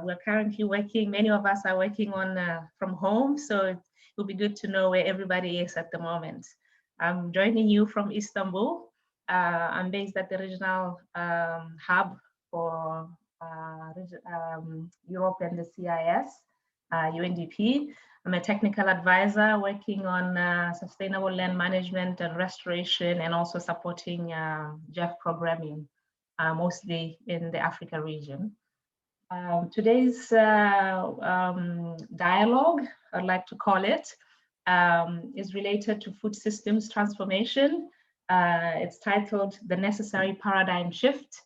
We're currently working, many of us are working on from home, so it will be good to know where everybody is at the moment. I'm joining you from Istanbul. I'm based at the regional hub for Europe and the CIS, UNDP. I'm a technical advisor working on sustainable land management and restoration, and also supporting GEF programming, mostly in the Africa region. Today's dialogue, I'd like to call it, is related to food systems transformation. It's titled The Necessary Paradigm Shift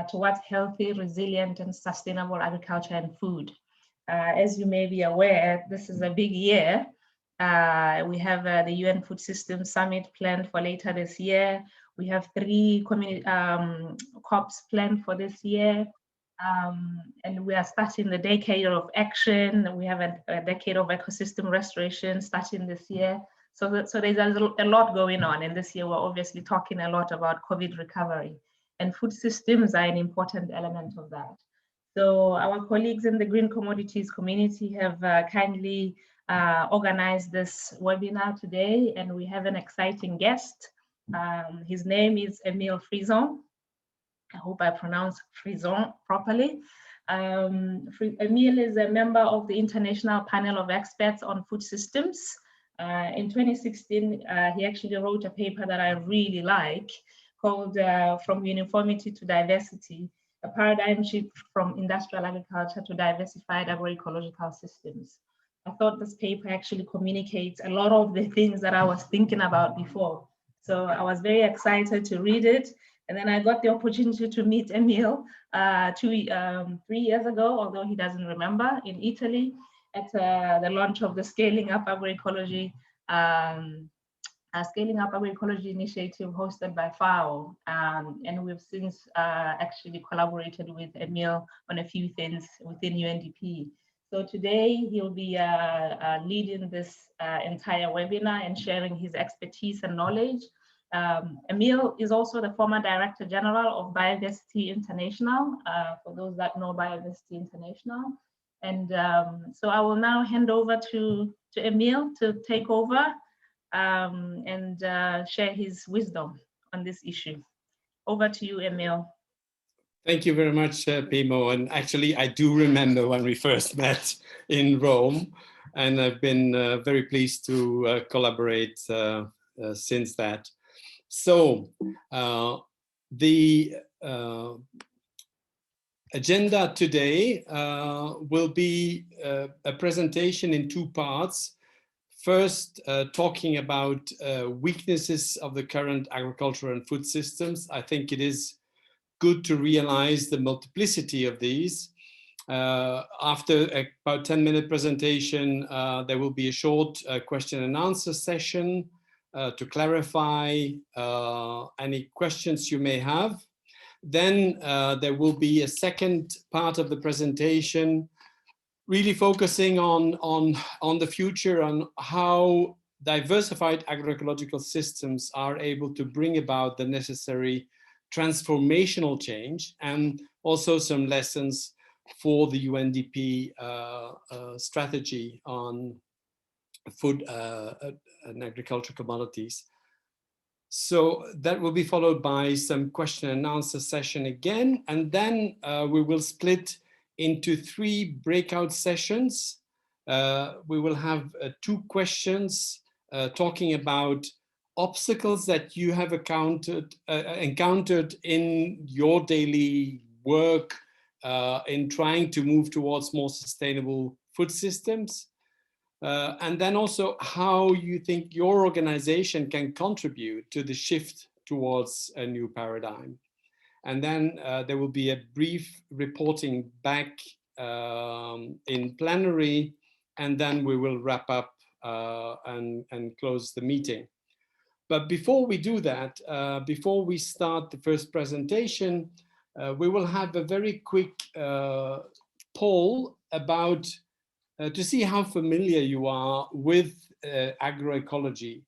Towards Healthy, Resilient, and Sustainable Agriculture and Food. As you may be aware, this is a big year. We have the UN Food Systems Summit planned for later this year. We have 3 community COPs planned for this year. And we are starting the decade of action. We have a decade of ecosystem restoration starting this year. So there's a lot going on. And this year, we're obviously talking a lot about COVID recovery. And food systems are an important element of that. So our colleagues in the Green Commodities Community have kindly organized this webinar today. And we have an exciting guest. His name is Emile Frison. I hope I pronounced Frison properly. Emile is a member of the International Panel of Experts on Food Systems. In 2016, he actually wrote a paper that I really like called From Uniformity to Diversity, a paradigm shift from industrial agriculture to diversified agroecological systems. I thought this paper actually communicates a lot of the things that I was thinking about before. So I was very excited to read it. And then I got the opportunity to meet Emile 3 years ago, although he doesn't remember, in Italy at the launch of the Scaling Up Agroecology initiative hosted by FAO. And we've since actually collaborated with Emile on a few things within UNDP. So today he'll be leading this entire webinar and sharing his expertise and knowledge. Emile is also the former Director General of Biodiversity International, for those that know Biodiversity International. And so I will now hand over to Emile to take over and share his wisdom on this issue. Over to you, Emile. Thank you very much, Pimo. And actually, I do remember when we first met in Rome, and I've been very pleased to collaborate since that. So the agenda today will be a presentation in 2 parts. First, talking about weaknesses of the current agricultural and food systems. I think it is good to realize the multiplicity of these. After about 10-minute presentation, there will be a short question and answer session to clarify any questions you may have. Then there will be a second part of the presentation, really focusing on the future, on how diversified agroecological systems are able to bring about the necessary transformational change, and also some lessons for the UNDP strategy on food and agricultural commodities. So that will be followed by some question and answer session again, and then we will split into 3 breakout sessions. We will have 2 questions talking about obstacles that you have encountered in your daily work in trying to move towards more sustainable food systems. And then also how you think your organization can contribute to the shift towards a new paradigm. And then there will be a brief reporting back in plenary, and then we will wrap up and close the meeting. But before we do that, before we start the first presentation, we will have a very quick poll about to see how familiar you are with agroecology.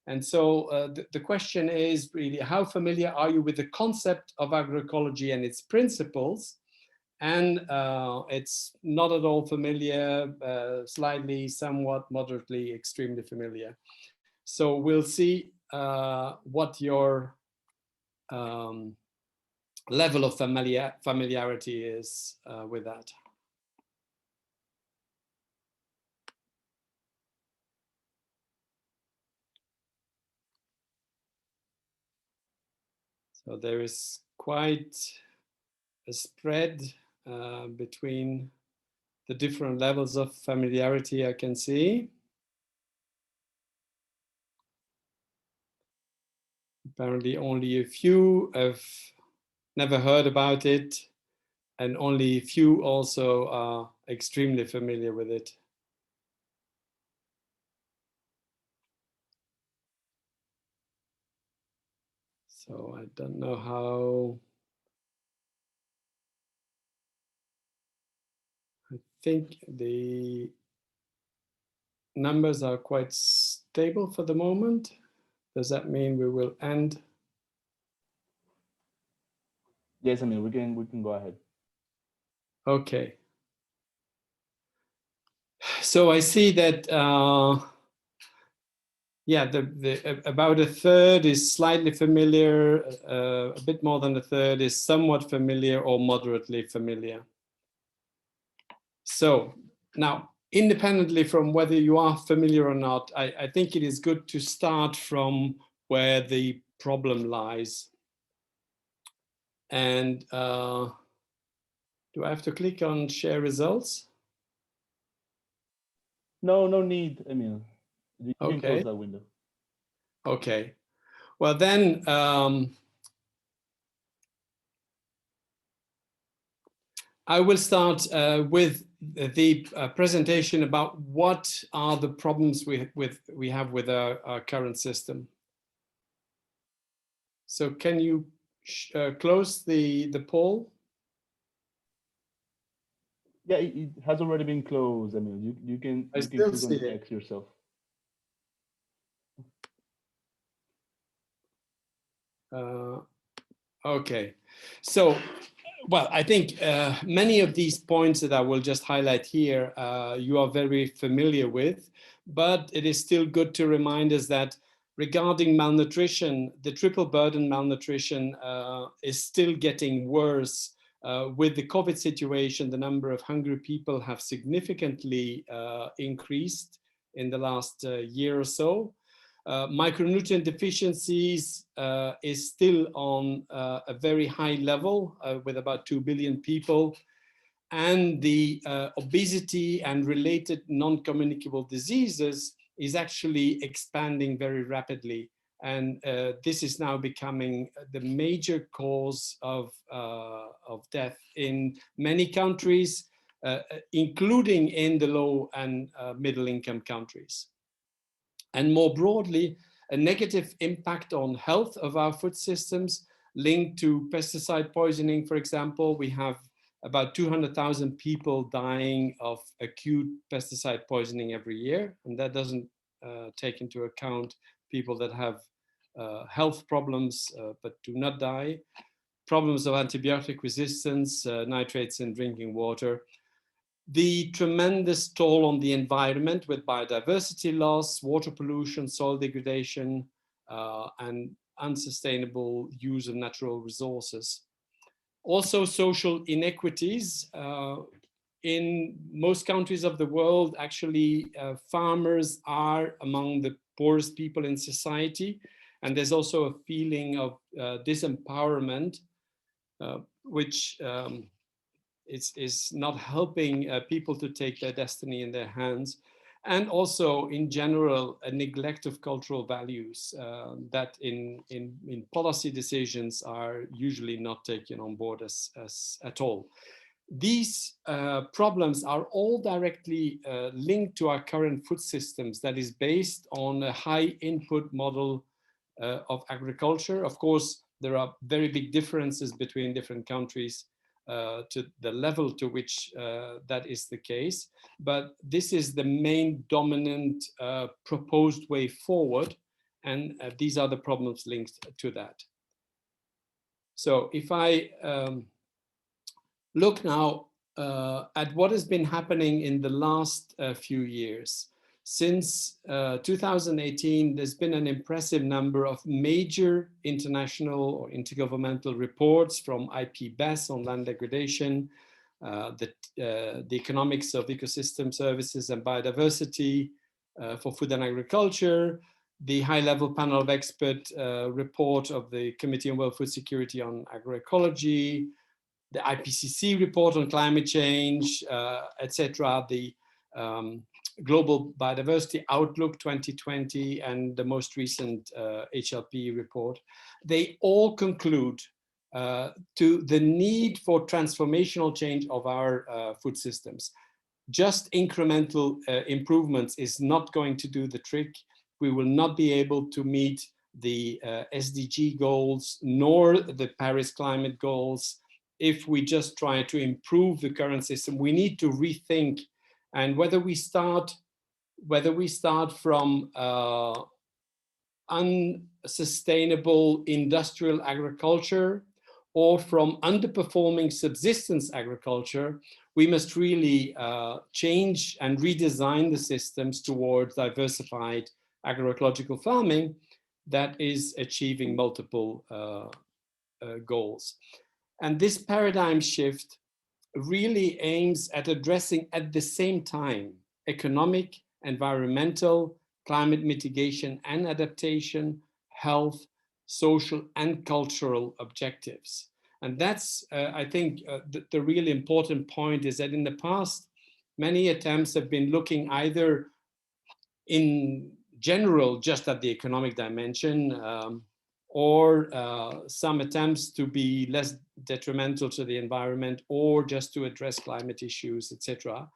And so the question is really, how familiar are you with the concept of agroecology and its principles? and it's not at all familiar, slightly, somewhat, moderately, extremely familiar. So we'll see what your level of familiarity is with that. So there is quite a spread between the different levels of familiarity I can see. Apparently only a few have never heard about it, and only a few also are extremely familiar with it. So I don't know how. I think the numbers are quite stable for the moment. Does that mean we will end? Yes, I mean we can go ahead. Okay. So I see that yeah, about a third is slightly familiar, a bit more than a third is somewhat familiar or moderately familiar. So now, independently from whether you are familiar or not, I think it is good to start from where the problem lies. And do I have to click on share results? No, no need. I mean, you can Okay. close that window. Okay. Well, then I will start with the presentation about what are the problems we have with our current system. So can you close the poll? Yeah, it has already been closed. I mean, you can still click see on it. X yourself. Okay, so well, I think many of these points that I will just highlight here, you are very familiar with, but it is still good to remind us that regarding malnutrition, the triple burden malnutrition is still getting worse. With the COVID situation, the number of hungry people have significantly increased in the last year or so. Micronutrient deficiencies is still on a very high level with about 2 billion people. And the obesity and related non-communicable diseases is actually expanding very rapidly. And this is now becoming the major cause of death in many countries, including in the low and middle income countries. And more broadly, a negative impact on health of our food systems linked to pesticide poisoning. For example, we have about 200,000 people dying of acute pesticide poisoning every year. And that doesn't take into account people that have health problems but do not die. Problems of antibiotic resistance, nitrates in drinking water. The tremendous toll on the environment with biodiversity loss, water pollution, soil degradation, and unsustainable use of natural resources. Also, social inequities. In most countries of the world, actually, farmers are among the poorest people in society. And there's also a feeling of disempowerment, which is not helping people to take their destiny in their hands. And also, in general, a neglect of cultural values that in policy decisions are usually not taken on board as at all. These problems are all directly linked to our current food systems that is based on a high input model of agriculture. Of course, there are very big differences between different countries to the level to which that is the case. But this is the main dominant proposed way forward. And these are the problems linked to that. So if I look now at what has been happening in the last few years. Since 2018, there's been an impressive number of major international or intergovernmental reports from IPBES on land degradation, the economics of ecosystem services and biodiversity for food and agriculture, the high-level panel of expert report of the Committee on World Food Security on Agroecology, the IPCC report on climate change, etc., the Global Biodiversity Outlook 2020, and the most recent HLP report. They all conclude to the need for transformational change of our food systems. Just incremental improvements is not going to do the trick. We will not be able to meet the SDG goals nor the Paris climate goals if we just try to improve the current system. We need to rethink, and whether we start from unsustainable industrial agriculture or from underperforming subsistence agriculture, we must really change and redesign the systems towards diversified agroecological farming that is achieving multiple goals. And this paradigm shift really aims at addressing at the same time economic, environmental, climate mitigation and adaptation, health, social and cultural objectives. And that's, I think, the really important point is that in the past, many attempts have been looking either in general just at the economic dimension, or some attempts to be less detrimental to the environment, or just to address climate issues, etc.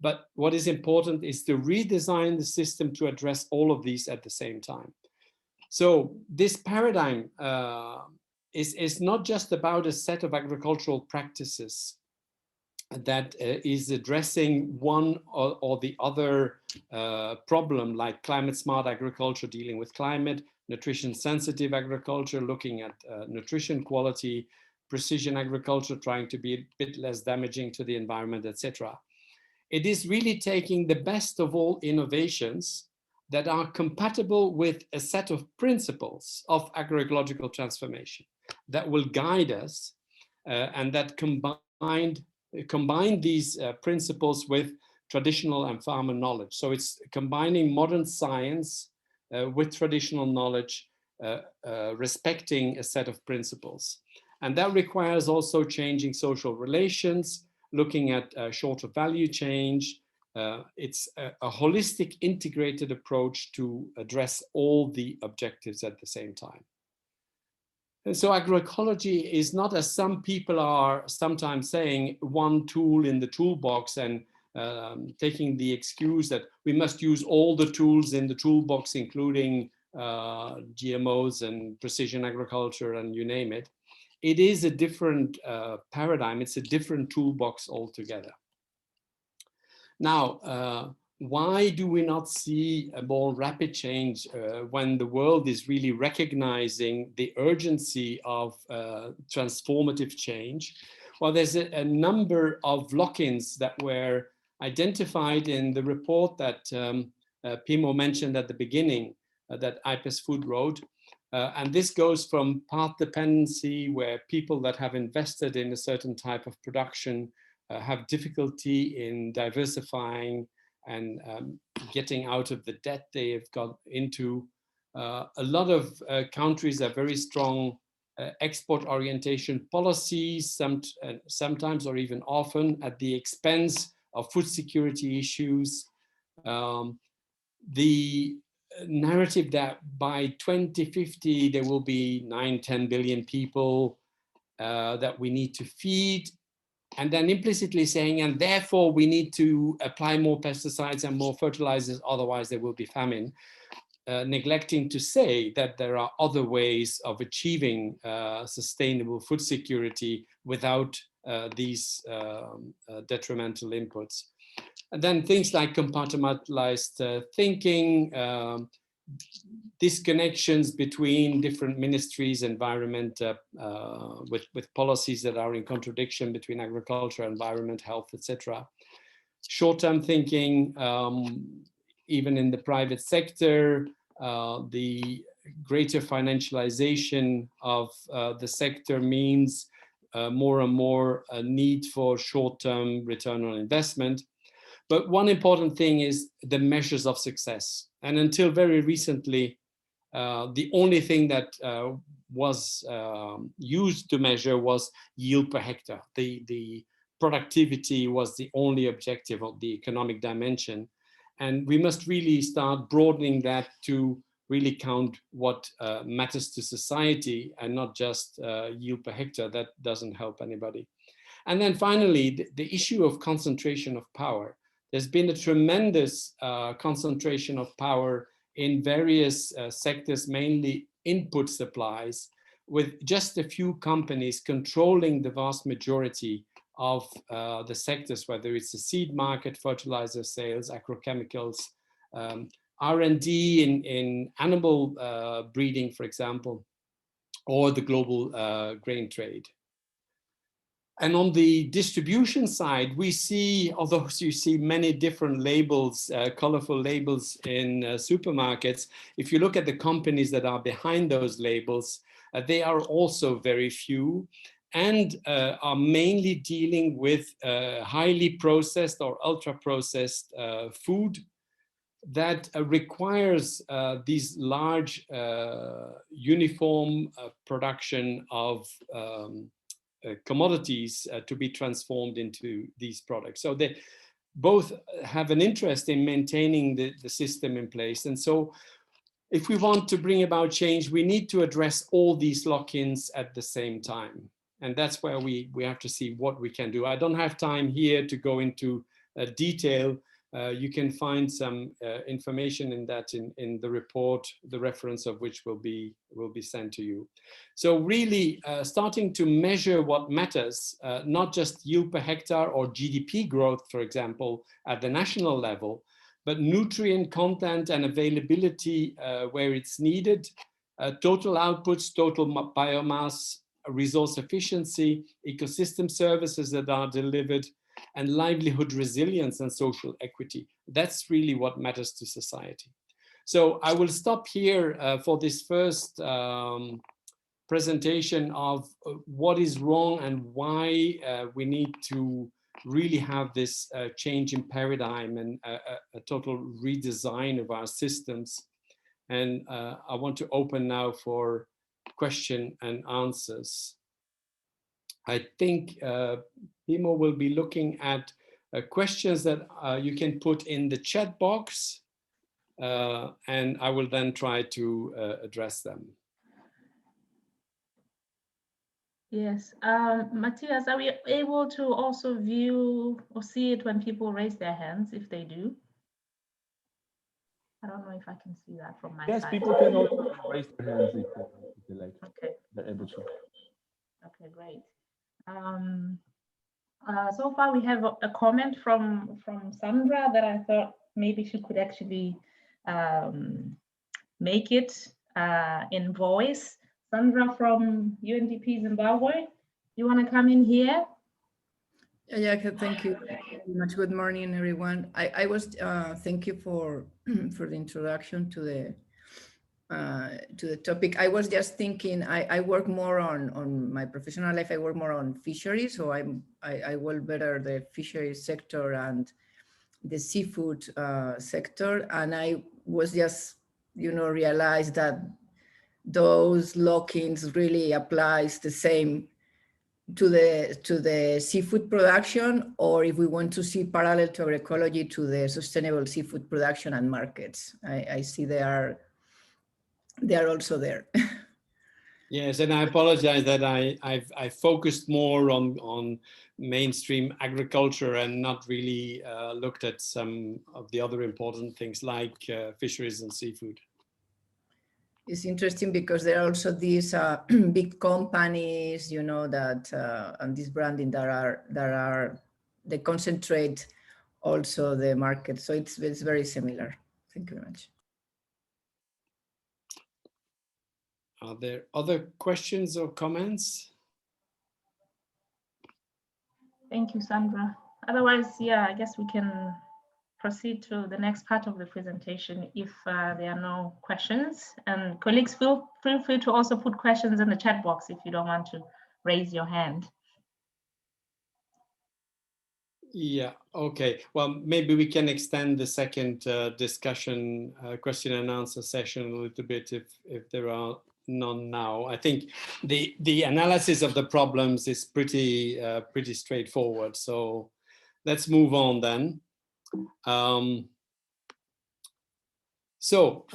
But what is important is to redesign the system to address all of these at the same time. So this paradigm is not just about a set of agricultural practices that is addressing one or the other problem, like climate smart agriculture dealing with climate, nutrition sensitive agriculture looking at nutrition quality, precision agriculture trying to be a bit less damaging to the environment, etc. It is really taking the best of all innovations that are compatible with a set of principles of agroecological transformation that will guide us and that combine these principles with traditional and farmer knowledge. So it's combining modern science with traditional knowledge, respecting a set of principles. And that requires also changing social relations, looking at shorter value change. It's a holistic, integrated approach to address all the objectives at the same time. And so agroecology is not, as some people are sometimes saying, one tool in the toolbox and taking the excuse that we must use all the tools in the toolbox, including GMOs and precision agriculture and you name it. It is a different paradigm. It's a different toolbox altogether. Now, why do we not see a more rapid change when the world is really recognizing the urgency of transformative change? Well, there's a number of lock-ins that were identified in the report that Pimo mentioned at the beginning, that IPES Food wrote. And this goes from path dependency, where people that have invested in a certain type of production have difficulty in diversifying and getting out of the debt they have got into. A lot of countries have very strong export orientation policies, sometimes or even often at the expense of food security issues. The narrative that by 2050 there will be 9-10 billion people that we need to feed, and then implicitly saying, and therefore we need to apply more pesticides and more fertilizers, otherwise there will be famine, neglecting to say that there are other ways of achieving sustainable food security without these detrimental inputs. And then things like compartmentalized thinking, disconnections between different ministries, environment, with policies that are in contradiction between agriculture, environment, health, etc. Short-term thinking, even in the private sector, the greater financialization of the sector means more and more a need for short-term return on investment. But one important thing is the measures of success. And until very recently, the only thing that was used to measure was yield per hectare. The productivity was the only objective of the economic dimension. And we must really start broadening that to really count what matters to society and not just yield per hectare. That doesn't help anybody. And then finally, the issue of concentration of power. There's been a tremendous concentration of power in various sectors, mainly input supplies, with just a few companies controlling the vast majority of the sectors, whether it's the seed market, fertilizer sales, agrochemicals, R&D in animal breeding, for example, or the global grain trade. And on the distribution side, we see, although you see many different labels, colorful labels in supermarkets, if you look at the companies that are behind those labels, they are also very few and are mainly dealing with highly processed or ultra processed food that requires these large uniform production of commodities to be transformed into these products. So they both have an interest in maintaining the system in place. And so if we want to bring about change, we need to address all these lock-ins at the same time. And that's where we have to see what we can do. I don't have time here to go into detail. You can find some information in that in the report, the reference of which will be sent to you. So really starting to measure what matters, not just yield per hectare or GDP growth, for example, at the national level, but nutrient content and availability where it's needed, total outputs, total biomass, resource efficiency, ecosystem services that are delivered, and livelihood resilience and social equity. That's really what matters to society. So I will stop here for this first presentation of what is wrong and why we need to really have this change in paradigm and a total redesign of our systems. And I want to open now for question and answers. I think Pimo will be looking at questions that you can put in the chat box, and I will then try to address them. Yes, Matthias, are we able to also view or see it when people raise their hands, if they do? I don't know if I can see that from my side. Yes, people can also raise their hands if they like. Okay. They're able to. Okay, great. So far we have a comment from Sandra that I thought maybe she could actually make it in voice. Sandra from UNDP Zimbabwe, you want to come in here? Yeah, thank you very much. Good morning, everyone. I was thank you for the introduction to the topic. I was just thinking. I work more on my professional life. I work more on fisheries, so I work better the fisheries sector and the seafood sector. And I was just realized that those lock-ins really applies the same to the seafood production, or if we want to see parallel to agroecology, to the sustainable seafood production and markets. I see they are also there. Yes, and I apologize that I focused more on mainstream agriculture and not really looked at some of the other important things like fisheries and seafood. It's interesting because there are also these big companies, that and this branding they concentrate also the market. So it's very similar. Thank you very much. Are there other questions or comments? Thank you, Sandra. Otherwise, yeah, I guess we can proceed to the next part of the presentation if there are no questions. And colleagues, feel free to also put questions in the chat box if you don't want to raise your hand. Yeah, okay. Well, maybe we can extend the second discussion, question and answer session a little bit if there are none now. I think the analysis of the problems is pretty straightforward. So let's move on then. So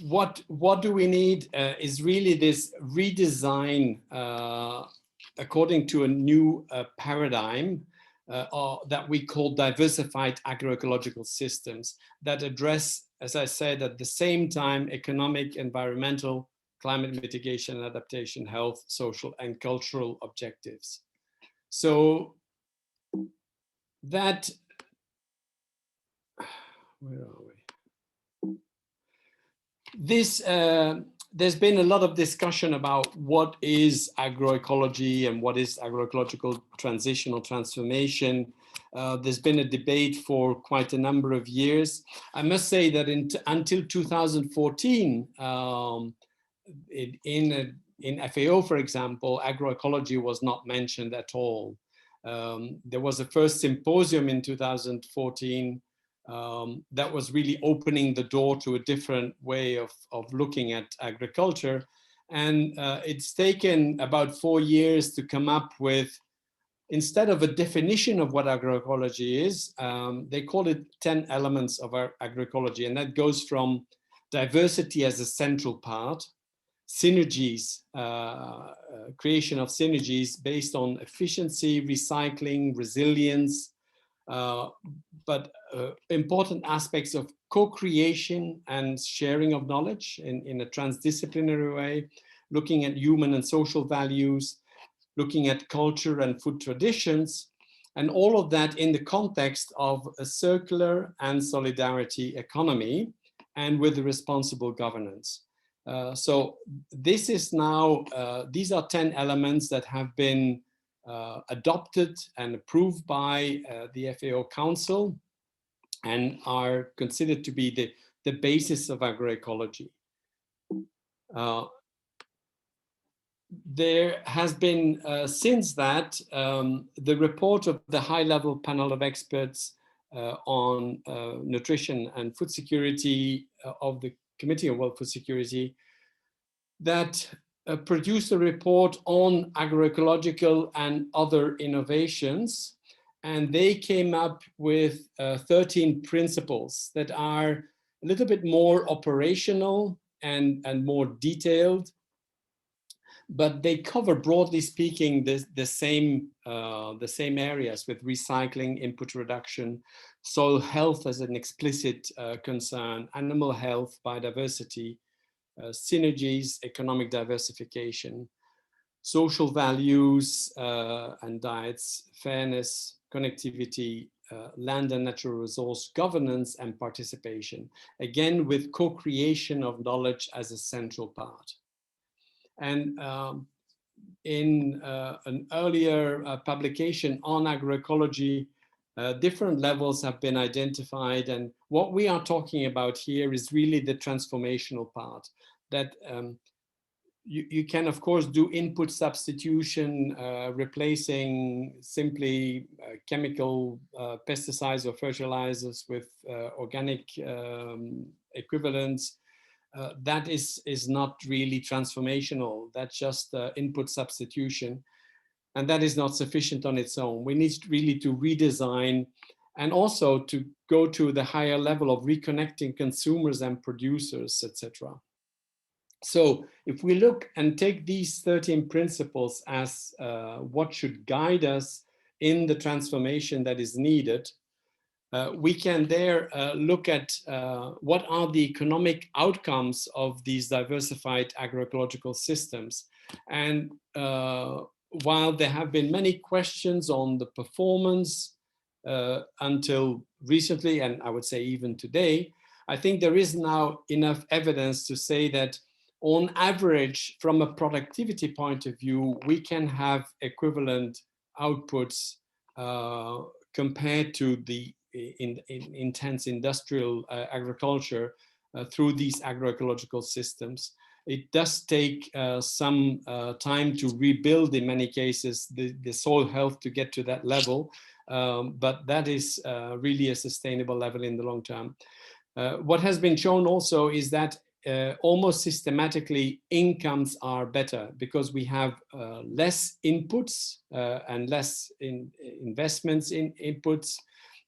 what do we need is really this redesign according to a new paradigm that we call diversified agroecological systems that address, as I said, at the same time, economic, environmental, climate mitigation and adaptation, health, social and cultural objectives. So that, where are we? This, there's been a lot of discussion about what is agroecology and what is agroecological transition or transformation. There's been a debate for quite a number of years. I must say that until 2014, in FAO, for example, agroecology was not mentioned at all. There was a first symposium in 2014 that was really opening the door to a different way of looking at agriculture. And it's taken about 4 years to come up with, instead of a definition of what agroecology is, they call it 10 elements of our agroecology. And that goes from diversity as a central part, synergies, creation of synergies based on efficiency, recycling, resilience, but important aspects of co-creation and sharing of knowledge in a transdisciplinary way, looking at human and social values, looking at culture and food traditions, and all of that in the context of a circular and solidarity economy and with responsible governance. So this is now, these are 10 elements that have been adopted and approved by the FAO Council and are considered to be the basis of agroecology. There has been, since that, the report of the high-level panel of experts on nutrition and food security of the Committee on World Food Security that produced a report on agroecological and other innovations. And they came up with 13 principles that are a little bit more operational and more detailed, but they cover, broadly speaking, the same areas with recycling, input reduction, soil health as an explicit concern, animal health, biodiversity, synergies, economic diversification, social values and diets, fairness, connectivity, land and natural resource governance and participation, again with co-creation of knowledge as a central part. And in an earlier publication on agroecology, different levels have been identified, and what we are talking about here is really the transformational part, that you can of course do input substitution, replacing simply chemical pesticides or fertilizers with organic equivalents. That is not really transformational. That's just input substitution. And that is not sufficient on its own. We need really to redesign and also to go to the higher level of reconnecting consumers and producers, etc. So if we look and take these 13 principles as what should guide us in the transformation that is needed, we can there look at what are the economic outcomes of these diversified agroecological systems. And while there have been many questions on the performance until recently, and I would say even today, I think there is now enough evidence to say that on average, from a productivity point of view, we can have equivalent outputs compared to the intense industrial agriculture through these agroecological systems. It does take some time to rebuild, in many cases, the soil health to get to that level, but that is really a sustainable level in the long term. What has been shown also is that almost systematically incomes are better because we have less inputs and less investments in inputs,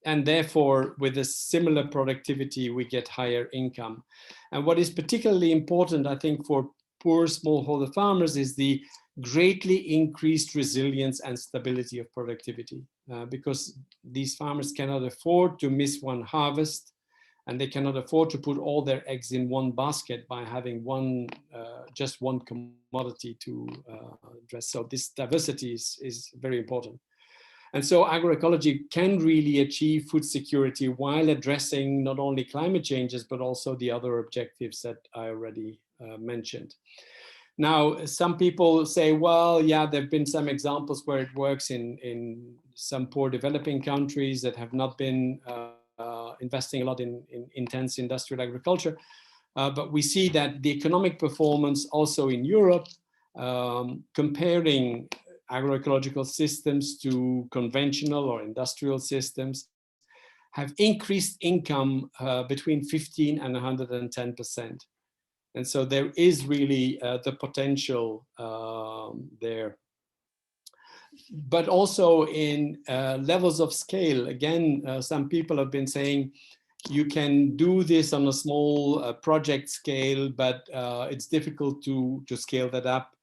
and therefore with a similar productivity we get higher income. And what is particularly important, I think, for poor smallholder farmers is the greatly increased resilience and stability of productivity, because these farmers cannot afford to miss one harvest, and they cannot afford to put all their eggs in one basket by having just one commodity to address. So this diversity is very important. And so agroecology can really achieve food security while addressing not only climate changes, but also the other objectives that I already mentioned. Now, some people say, well, yeah, there have been some examples where it works in some poor developing countries that have not been investing a lot in intense industrial agriculture. But we see that the economic performance also in Europe, comparing agroecological systems to conventional or industrial systems, have increased income between 15 and 110%. And so there is really the potential there. But also in levels of scale, again, some people have been saying you can do this on a small project scale, but it's difficult to scale that up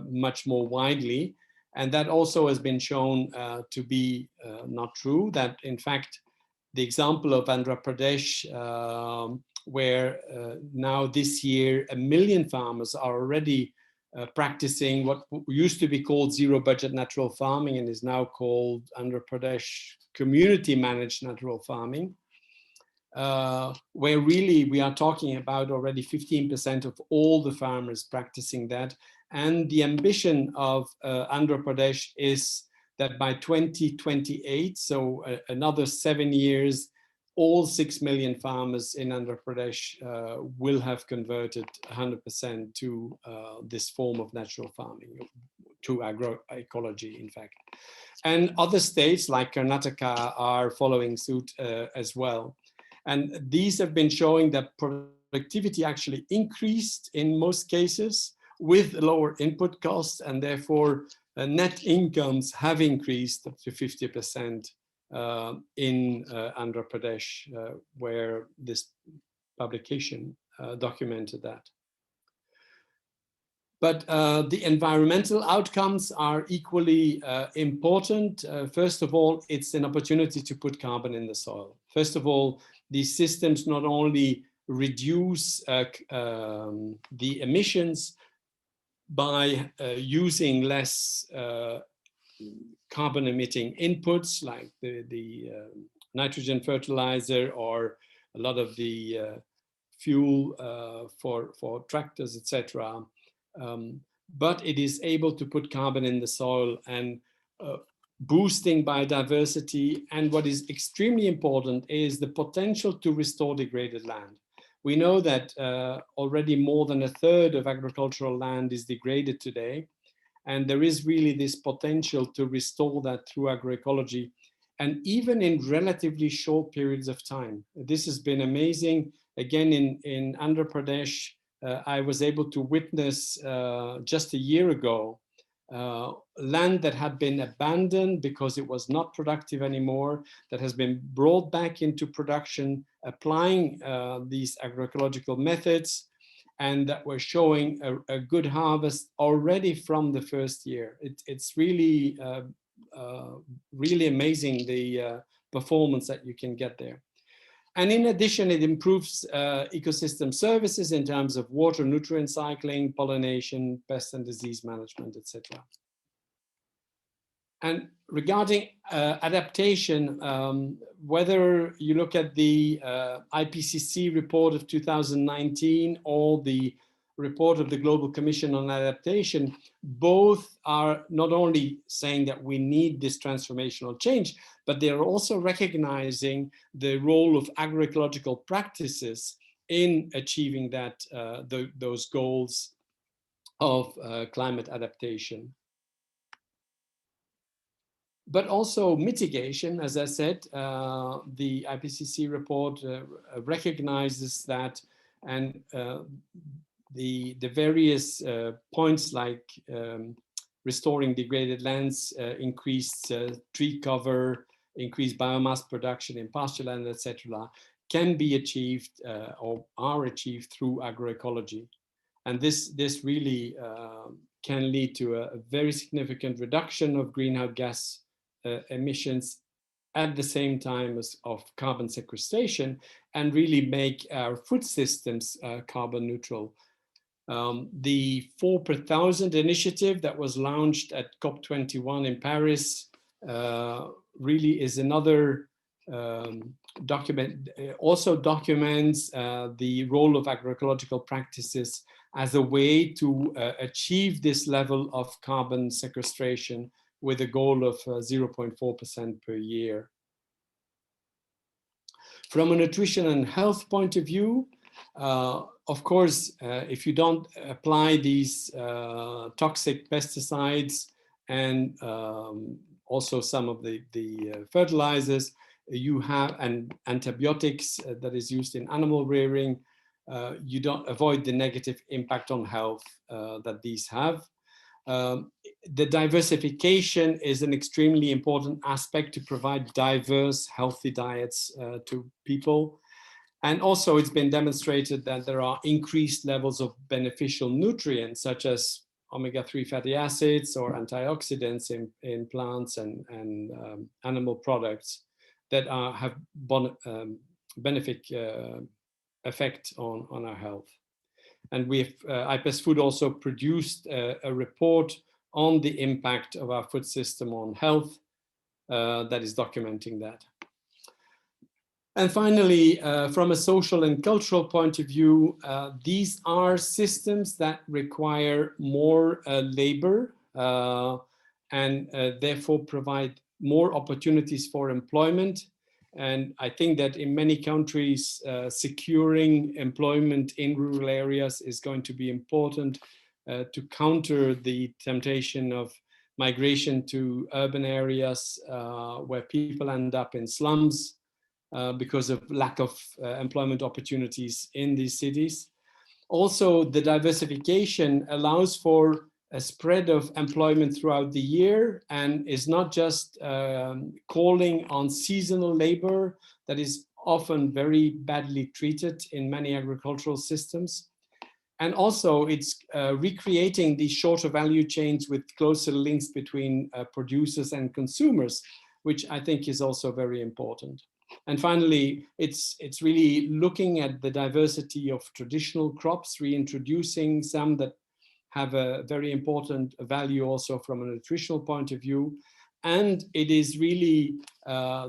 much more widely. And that also has been shown to be not true, that in fact, the example of Andhra Pradesh, where now this year 1 million farmers are already practicing what used to be called zero budget natural farming and is now called Andhra Pradesh community managed natural farming, where really we are talking about already 15% of all the farmers practicing that. And the ambition of Andhra Pradesh is that by 2028, so another 7 years, all 6 million farmers in Andhra Pradesh will have converted 100% to this form of natural farming, to agroecology, in fact. And other states like Karnataka are following suit as well. And these have been showing that productivity actually increased in most cases with lower input costs, and therefore net incomes have increased up to 50% in Andhra Pradesh, where this publication documented that. But the environmental outcomes are equally important. First of all, it's an opportunity to put carbon in the soil. First of all, these systems not only reduce the emissions by using less carbon emitting inputs like the nitrogen fertilizer or a lot of the fuel for tractors, etc. But it is able to put carbon in the soil and boosting biodiversity. And what is extremely important is the potential to restore degraded land. We know that already more than 1/3 of agricultural land is degraded today. And there is really this potential to restore that through agroecology, and even in relatively short periods of time. This has been amazing. Again, in Andhra Pradesh, I was able to witness just a year ago, land that had been abandoned because it was not productive anymore, that has been brought back into production, applying these agroecological methods, and that we're showing a good harvest already from the first year. It's really, really amazing the performance that you can get there. And in addition, it improves ecosystem services in terms of water, nutrient cycling, pollination, pest and disease management, etc. And regarding adaptation, whether you look at the IPCC report of 2019 or the report of the Global Commission on Adaptation, both are not only saying that we need this transformational change, but they are also recognizing the role of agroecological practices in achieving that, those goals of climate adaptation. But also mitigation, as I said, the IPCC report recognizes that, and the various points like restoring degraded lands, increased tree cover, increased biomass production in pasture land, etc., can be achieved or are achieved through agroecology. And this really can lead to a very significant reduction of greenhouse gas emissions at the same time as of carbon sequestration, and really make our food systems carbon neutral. The 4 per 1,000 initiative that was launched at COP21 in Paris really is another document, also documents the role of agroecological practices as a way to achieve this level of carbon sequestration with a goal of 0.4% per year. From a nutrition and health point of view, of course, if you don't apply these toxic pesticides and also some of the fertilizers you have, and antibiotics that is used in animal rearing, you don't avoid the negative impact on health that these have. The diversification is an extremely important aspect to provide diverse, healthy diets to people. And also it's been demonstrated that there are increased levels of beneficial nutrients, such as omega-3 fatty acids or antioxidants in plants and animal products that have benefit effect on our health. And we have, IPES Food also produced a report on the impact of our food system on health that is documenting that. And finally, from a social and cultural point of view, these are systems that require more labor and therefore provide more opportunities for employment. And I think that in many countries, securing employment in rural areas is going to be important to counter the temptation of migration to urban areas where people end up in slums because of lack of employment opportunities in these cities. Also, the diversification allows for a spread of employment throughout the year and is not just calling on seasonal labor that is often very badly treated in many agricultural systems. And also it's recreating these shorter value chains with closer links between producers and consumers, which I think is also very important. And finally, it's really looking at the diversity of traditional crops, reintroducing some that have a very important value also from a nutritional point of view. And it is really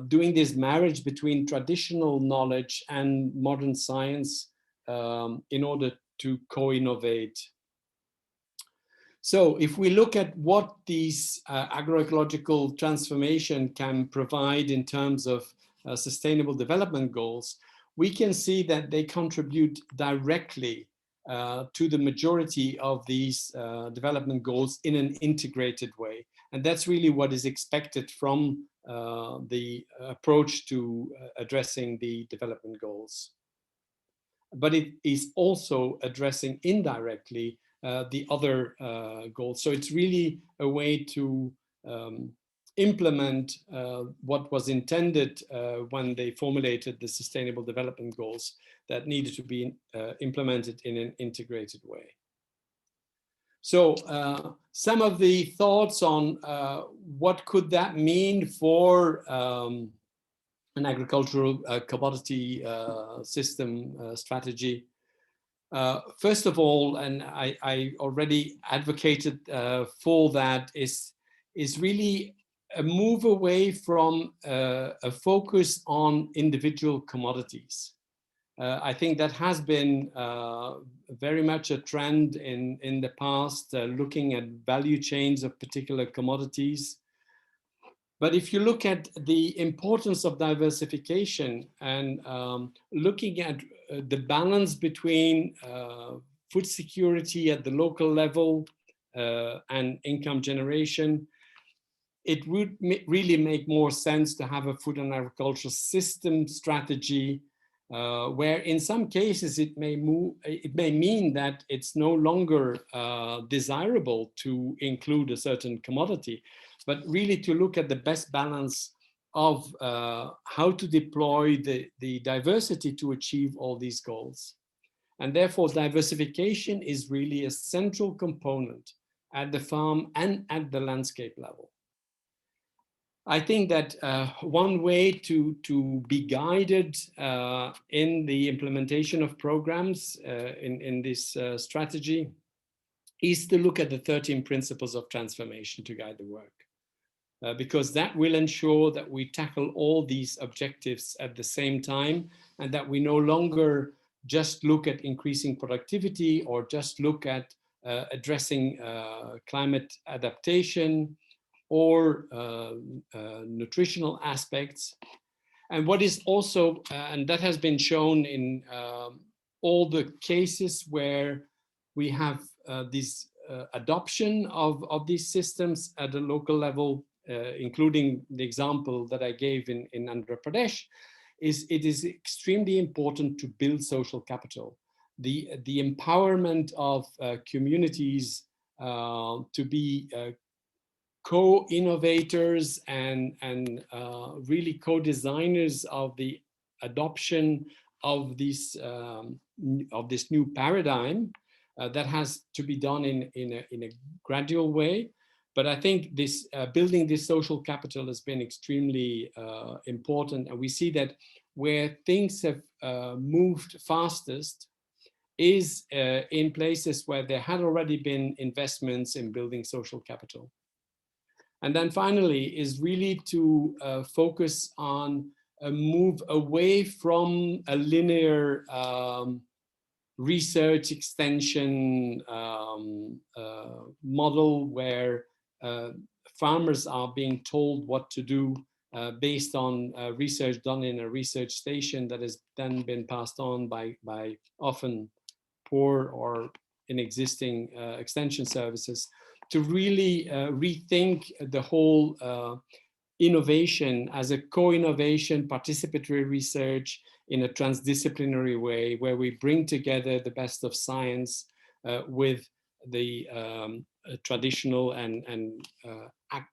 doing this marriage between traditional knowledge and modern science in order to co-innovate. So if we look at what these agroecological transformation can provide in terms of sustainable development goals, we can see that they contribute directly to the majority of these development goals in an integrated way. And that's really what is expected from the approach to addressing the development goals. But it is also addressing indirectly the other goals. So it's really a way to implement what was intended when they formulated the Sustainable Development Goals that needed to be implemented in an integrated way. So some of the thoughts on what could that mean for an agricultural commodity system strategy. First of all, and I already advocated for that, is really a move away from a focus on individual commodities. I think that has been very much a trend in the past, looking at value chains of particular commodities. But if you look at the importance of diversification and looking at the balance between food security at the local level and income generation, it would really make more sense to have a food and agricultural system strategy where in some cases it may mean that it's no longer desirable to include a certain commodity, but really to look at the best balance of how to deploy the diversity to achieve all these goals. And therefore, diversification is really a central component at the farm and at the landscape level. I think that one way to be guided in the implementation of programs in this strategy is to look at the 13 principles of transformation to guide the work. Because that will ensure that we tackle all these objectives at the same time, and that we no longer just look at increasing productivity or just look at addressing climate adaptation or nutritional aspects. And what is also, and that has been shown in all the cases where we have this adoption of these systems at a local level, including the example that I gave in Andhra Pradesh, it is extremely important to build social capital. The empowerment of communities to be co-innovators and really co-designers of the adoption of this new paradigm that has to be done in a gradual way. But I think this building this social capital has been extremely important, and we see that where things have moved fastest is in places where there had already been investments in building social capital. And then finally is really to focus on a move away from a linear research extension model where farmers are being told what to do based on research done in a research station that has then been passed on by often poor or inexisting extension services, to really rethink the whole innovation as a co-innovation, participatory research in a transdisciplinary way, where we bring together the best of science with the traditional and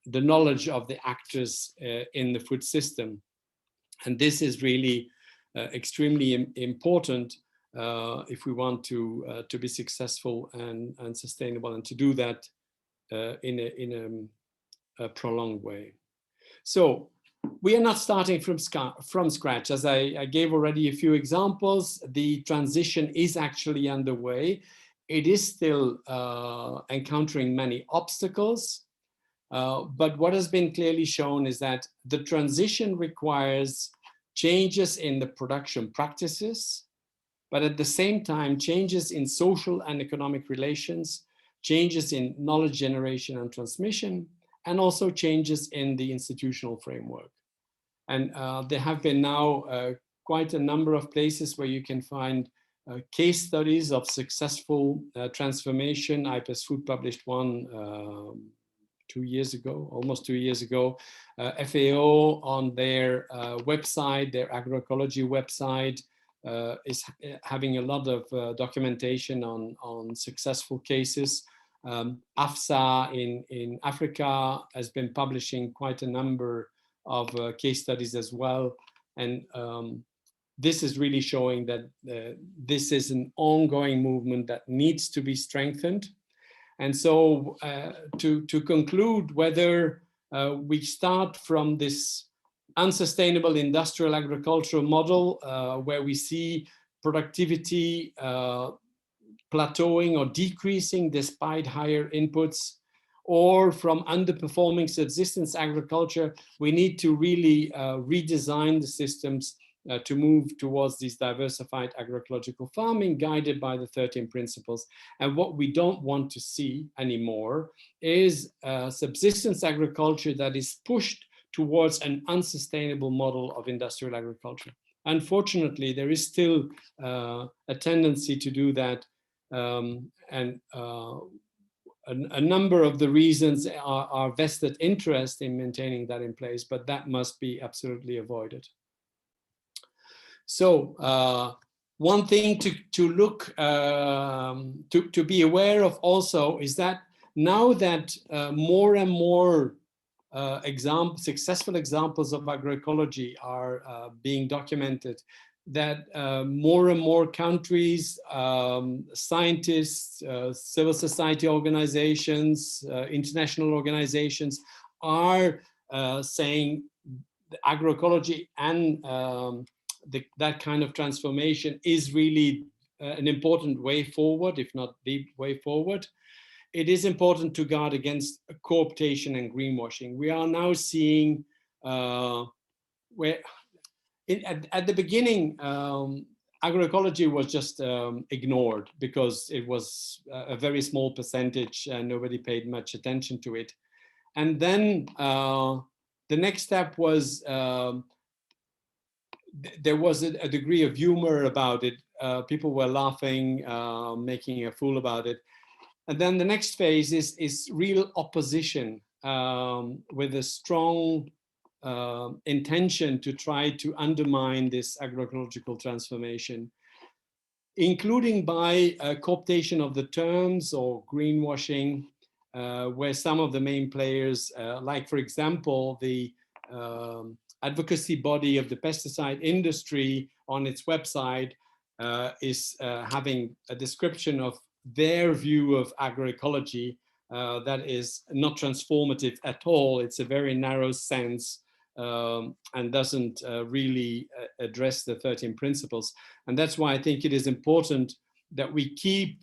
the knowledge of the actors in the food system. And this is really extremely important if we want to be successful and sustainable, and to do that in a prolonged way. So we are not starting from scratch. As I gave already a few examples, the transition is actually underway. It is still encountering many obstacles, but what has been clearly shown is that the transition requires changes in the production practices, but at the same time, changes in social and economic relations, changes in knowledge generation and transmission, and also changes in the institutional framework. And there have been now quite a number of places where you can find case studies of successful transformation. IPES Food published one 2 years ago, almost 2 years ago. FAO on their website, their agroecology website, is having a lot of documentation on successful cases. AFSA in Africa has been publishing quite a number of case studies as well. And this is really showing that this is an ongoing movement that needs to be strengthened. And so to conclude, whether we start from this unsustainable industrial agricultural model where we see productivity plateauing or decreasing despite higher inputs, or from underperforming subsistence agriculture, we need to really redesign the systems to move towards these diversified agroecological farming guided by the 13 principles. And what we don't want to see anymore is subsistence agriculture that is pushed towards an unsustainable model of industrial agriculture. Unfortunately, there is still a tendency to do that, and a number of the reasons are vested interest in maintaining that in place, but that must be absolutely avoided. So one thing to look, to be aware of also is that now that more and more successful examples of agroecology are being documented, that more and more countries, scientists, civil society organizations, international organizations are saying agroecology and that kind of transformation is really an important way forward, if not the way forward. It is important to guard against co-optation and greenwashing. We are now seeing where at the beginning, agroecology was just ignored because it was a very small percentage and nobody paid much attention to it. And then the next step was there was a degree of humor about it. People were laughing, making a fool about it. And then the next phase is real opposition with a strong intention to try to undermine this agroecological transformation, including by co-optation of the terms or greenwashing, where some of the main players, like for example, the advocacy body of the pesticide industry on its website is having a description of their view of agroecology that is not transformative at all. It's a very narrow sense and doesn't really address the 13 principles. And that's why I think it is important that we keep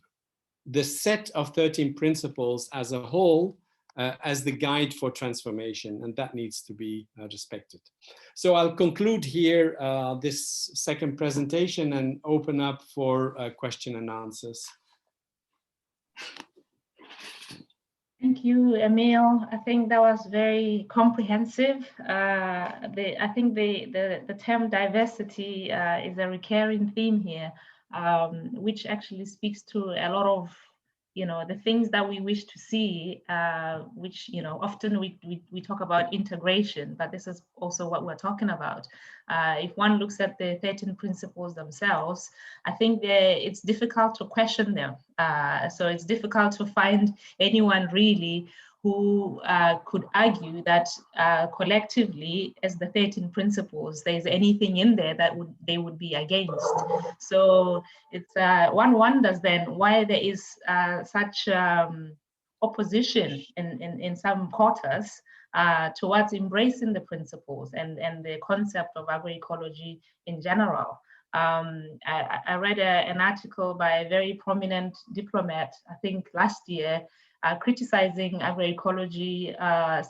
the set of 13 principles as a whole as the guide for transformation, and that needs to be respected. So I'll conclude here this second presentation and open up for question and answers. Thank you, Emil. I think that was very comprehensive. I think the term diversity is a recurring theme here, which actually speaks to a lot of the things that we wish to see, which often we talk about integration, but this is also what we're talking about. If one looks at the 13 principles themselves, I think it's difficult to question them. So it's difficult to find anyone really who could argue that collectively, as the 13 principles, there's anything in there that they would be against. So it's one wonders then why there is such opposition in some quarters towards embracing the principles and the concept of agroecology in general. I read an article by a very prominent diplomat, I think last year, criticizing agroecology,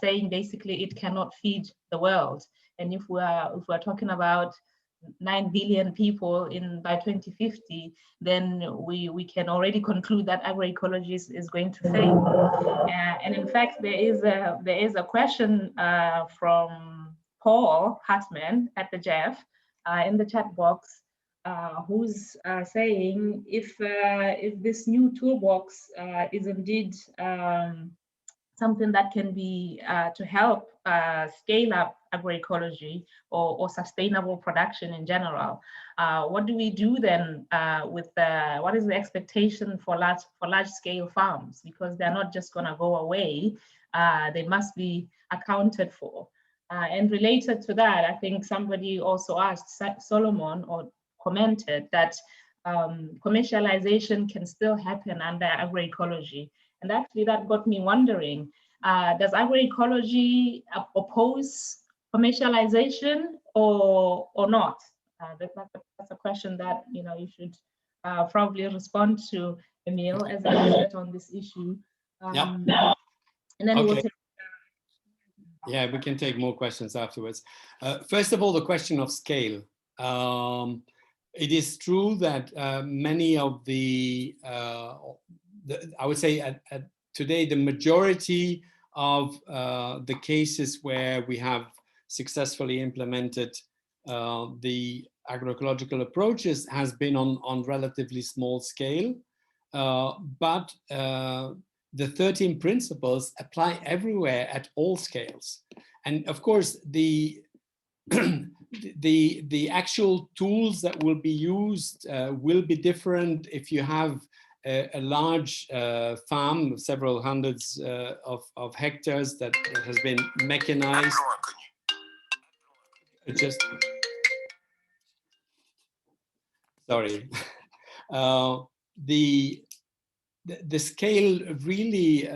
saying basically it cannot feed the world. And if we're talking about 9 billion people by 2050, then we can already conclude that agroecology is going to fail. And in fact, there is a question from Paul Hartman at the Jeff in the chat box, who's saying if this new toolbox is indeed something that can be to help scale up agroecology or sustainable production in general, what do we do then with what is the expectation for large scale farms? Because they're not just going to go away, they must be accounted for. And related to that, I think somebody also asked, Solomon, or commented that commercialization can still happen under agroecology. And actually that got me wondering, does agroecology oppose commercialization or not? That's a question that you should probably respond to, Emil, as an expert on this issue. And then we'll take. Yeah, we can take more questions afterwards. First of all, the question of scale. It is true that many of I would say today, the majority of the cases where we have successfully implemented the agroecological approaches has been on relatively small scale, but the 13 principles apply everywhere at all scales. And of course, the actual tools that will be used will be different if you have a large farm, several hundreds of hectares that has been mechanized. Sorry. The scale really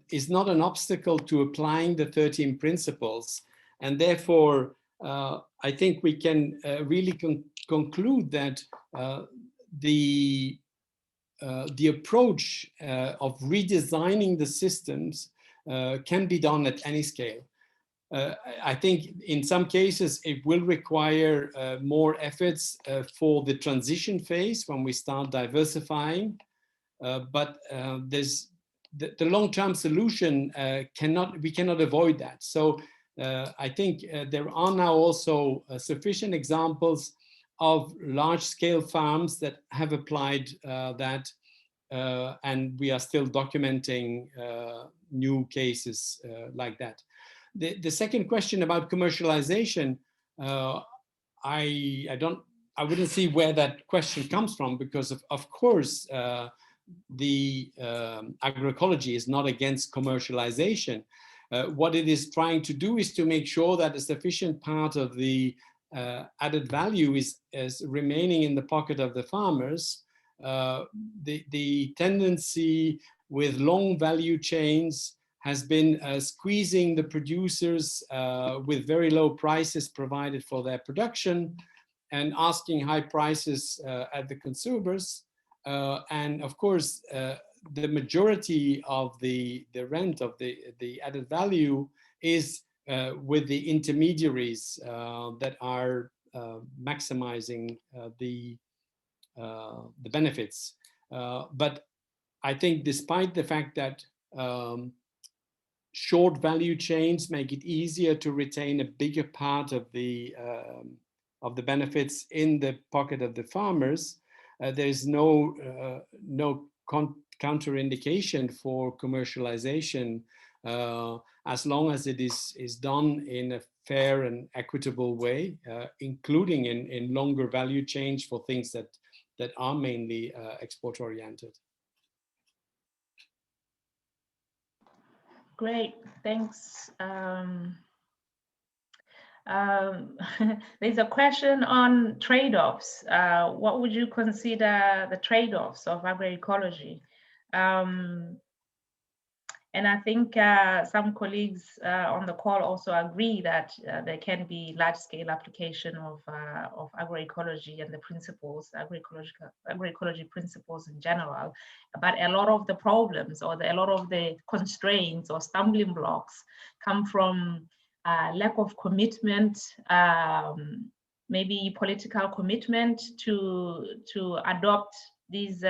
is not an obstacle to applying the 13 principles. And therefore, I think we can really conclude that the approach of redesigning the systems can be done at any scale. I think in some cases it will require more efforts for the transition phase when we start diversifying, but there's the long-term solution we cannot avoid that. So I think there are now also sufficient examples of large-scale farms that have applied that, and we are still documenting new cases like that. The second question about commercialization, I wouldn't see where that question comes from, because of course the agroecology is not against commercialization. What it is trying to do is to make sure that a sufficient part of the added value is remaining in the pocket of the farmers. The tendency with long value chains has been squeezing the producers with very low prices provided for their production and asking high prices at the consumers. And of course, the majority of the rent of the added value is with the intermediaries that are maximizing the benefits. But I think despite the fact that short value chains make it easier to retain a bigger part of the benefits in the pocket of the farmers, there's no counterindication for commercialization as long as it is done in a fair and equitable way, including in longer value chains for things that are mainly export oriented. Great, thanks. There's a question on trade-offs. What would you consider the trade-offs of agroecology? And I think some colleagues on the call also agree that there can be large-scale application of agroecology and the principles, agroecology principles in general. But a lot of the problems or a lot of the constraints or stumbling blocks come from lack of commitment, maybe political commitment to adopt these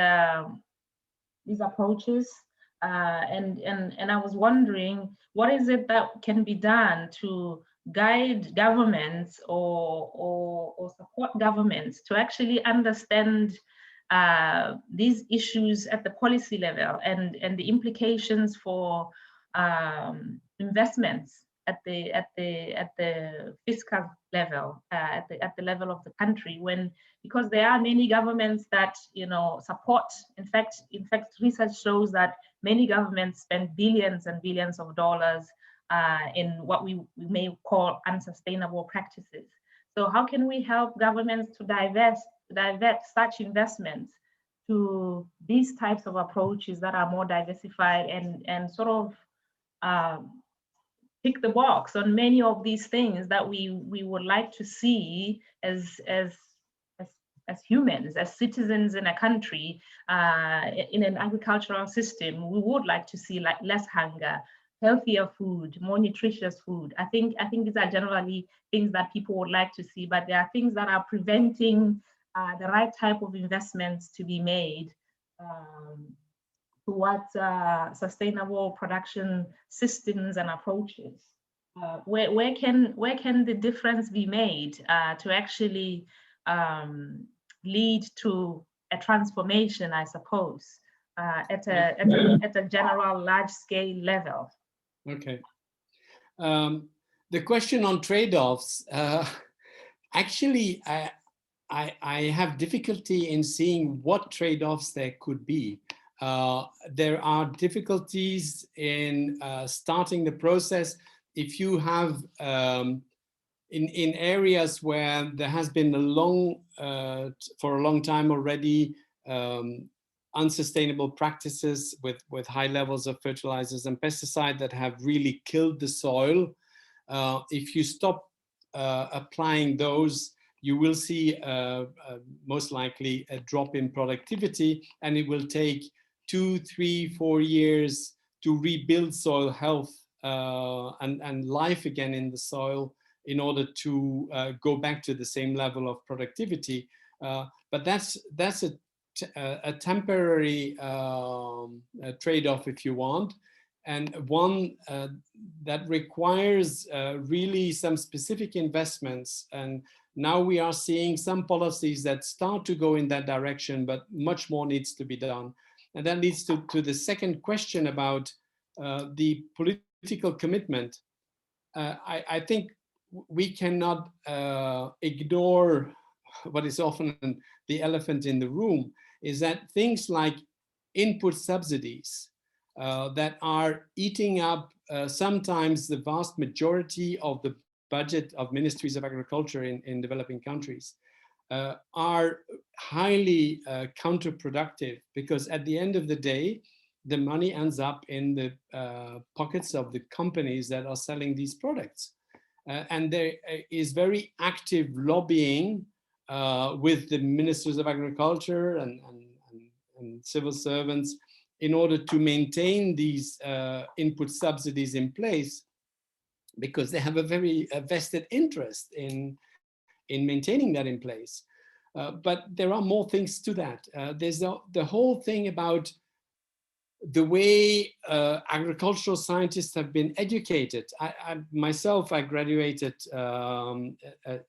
approaches. And I was wondering, what is it that can be done to guide governments or support governments to actually understand these issues at the policy level and the implications for investments at the fiscal level, at the level of the country, because there are many governments that support. In fact, research shows that many governments spend billions and billions of dollars in what we may call unsustainable practices. So how can we help governments to divert such investments to these types of approaches that are more diversified and sort of tick the box on many of these things that we would like to see as humans, as citizens in a country, in an agricultural system? We would like to see like less hunger, healthier food, more nutritious food. I think these are generally things that people would like to see, but there are things that are preventing the right type of investments to be made towards sustainable production systems and approaches. Where can the difference be made to actually lead to a transformation, I suppose, at a general large-scale level? Okay. The question on trade-offs, actually, I have difficulty in seeing what trade-offs there could be. There are difficulties in starting the process if you have in areas where there has been for a long time already unsustainable practices with high levels of fertilizers and pesticides that have really killed the soil. If you stop applying those, you will see most likely a drop in productivity, and it will take 2, 3, 4 years to rebuild soil health and life again in the soil in order to go back to the same level of productivity. But that's a temporary trade-off, if you want, and one that requires really some specific investments. And now we are seeing some policies that start to go in that direction, but much more needs to be done. And that leads to the second question about the political commitment. I think we cannot ignore what is often the elephant in the room, is that things like input subsidies that are eating up sometimes the vast majority of the budget of ministries of agriculture in developing countries are highly counterproductive, because at the end of the day, the money ends up in the pockets of the companies that are selling these products. And there is very active lobbying with the ministers of agriculture and civil servants in order to maintain these input subsidies in place, because they have a very vested interest in maintaining that in place. But there are more things to that. There's the whole thing about the way agricultural scientists have been educated. Myself, I graduated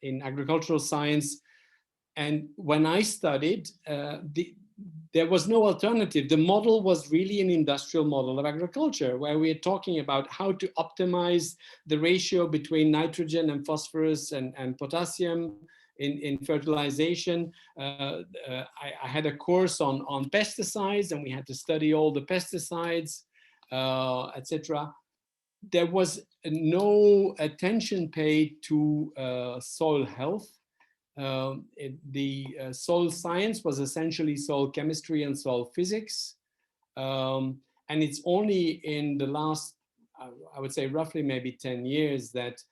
in agricultural science, and when I studied, there was no alternative. The model was really an industrial model of agriculture, where we're talking about how to optimize the ratio between nitrogen and phosphorus and potassium in fertilization. I had a course on pesticides, and we had to study all the pesticides, etc. There was no attention paid to soil health. The soil science was essentially soil chemistry and soil physics. And it's only in the last, I would say roughly maybe 10 years that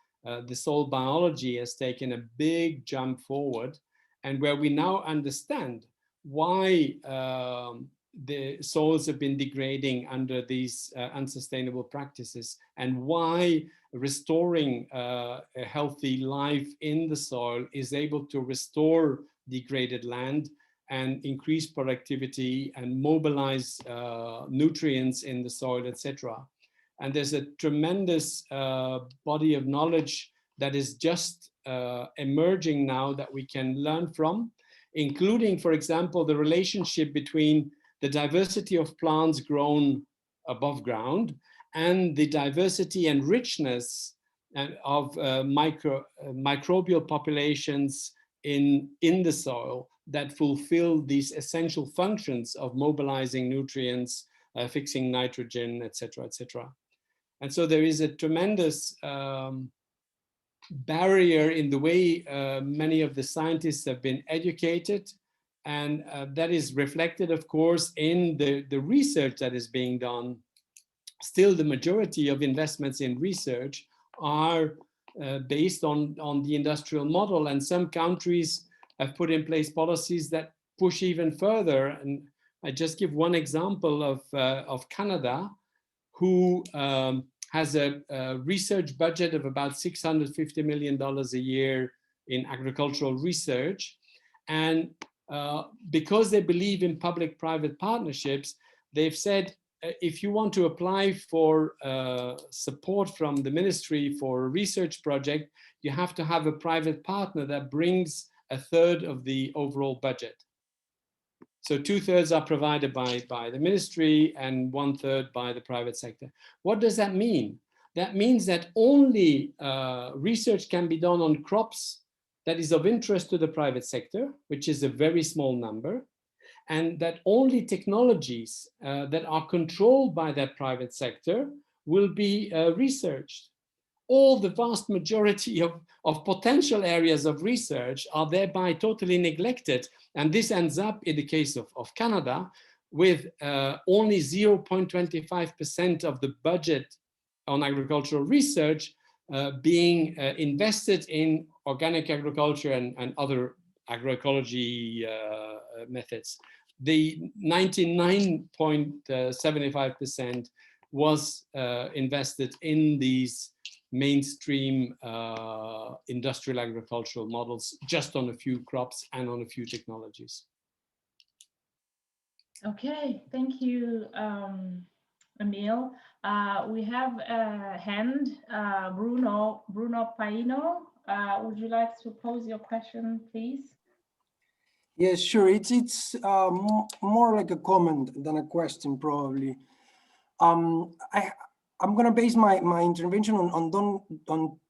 the soil biology has taken a big jump forward, and where we now understand why the soils have been degrading under these unsustainable practices, and why restoring a healthy life in the soil is able to restore degraded land and increase productivity and mobilize nutrients in the soil, etc. And there's a tremendous body of knowledge that is just emerging now that we can learn from, including, for example, the relationship between the diversity of plants grown above ground and the diversity and richness of microbial populations in the soil that fulfill these essential functions of mobilizing nutrients, fixing nitrogen, etc., etc. And so there is a tremendous barrier in the way many of the scientists have been educated, and that is reflected, of course, in the research that is being done. Still, the majority of investments in research are based on the industrial model, and some countries have put in place policies that push even further. And I just give one example of Canada, who has a research budget of about $650 million a year in agricultural research. And because they believe in public-private partnerships, they've said, if you want to apply for support from the ministry for a research project, you have to have a private partner that brings a third of the overall budget. So 2/3 are provided by the ministry and 1/3 by the private sector. What does that mean? That means that only research can be done on crops that is of interest to the private sector, which is a very small number, and that only technologies that are controlled by that private sector will be researched. All the vast majority of potential areas of research are thereby totally neglected. And this ends up, in the case of Canada, with only 0.25% of the budget on agricultural research being invested in organic agriculture and other agroecology methods. The 99.75% was invested in these mainstream industrial agricultural models, just on a few crops and on a few technologies. Okay, thank you, Emil. We have a hand, Bruno Paino. Would you like to pose your question, please? Yes, sure. It's more like a comment than a question, probably. I'm going to base my intervention on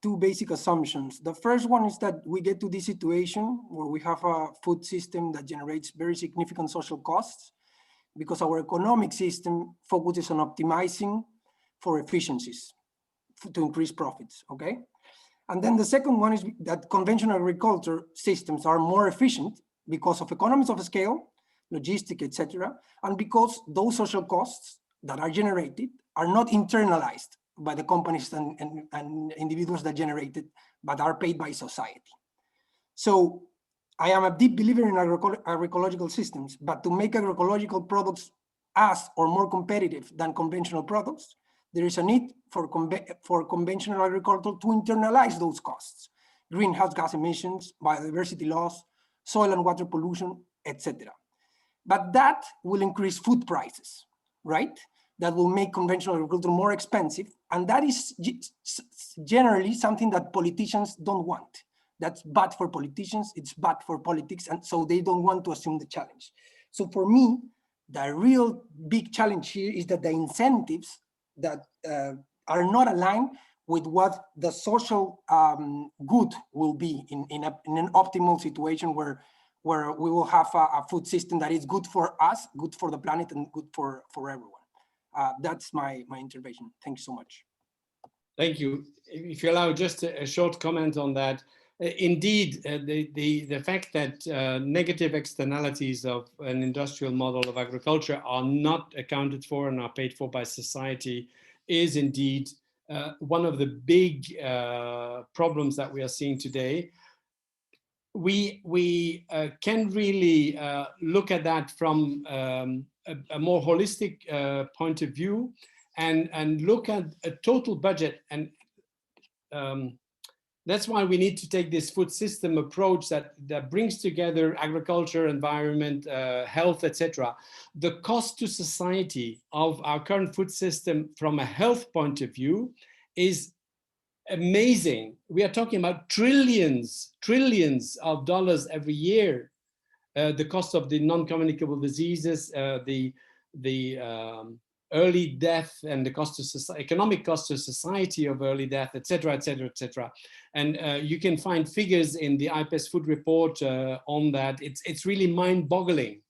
two basic assumptions. The first one is that we get to this situation where we have a food system that generates very significant social costs because our economic system focuses on optimizing for efficiencies to increase profits, okay? And then the second one is that conventional agriculture systems are more efficient because of economies of scale, logistics, etc., and because those social costs that are generated are not internalized by the companies and individuals that generate it, but are paid by society. So I am a deep believer in agroecological systems, but to make agroecological products as or more competitive than conventional products, there is a need for conventional agriculture to internalize those costs, greenhouse gas emissions, biodiversity loss, soil and water pollution, etc. But that will increase food prices, right? That will make conventional agriculture more expensive. And that is generally something that politicians don't want. That's bad for politicians, it's bad for politics, and so they don't want to assume the challenge. So for me, the real big challenge here is that the incentives that are not aligned with what the social good will be in an optimal situation where we will have a food system that is good for us, good for the planet, and good for everyone. That's my intervention. Thank you so much. Thank you. If you allow just a short comment on that. Indeed, the fact that negative externalities of an industrial model of agriculture are not accounted for and are paid for by society is indeed one of the big problems that we are seeing today. We can really look at that from a more holistic point of view and look at a total budget, and that's why we need to take this food system approach that brings together agriculture, environment, health, etc. The cost to society of our current food system from a health point of view is amazing. We are talking about trillions of dollars every year. The cost of the non-communicable diseases, the early death, and the cost to economic cost to society of early death, etc., etc., etc. And you can find figures in the IPES food report on that. It's really mind-boggling.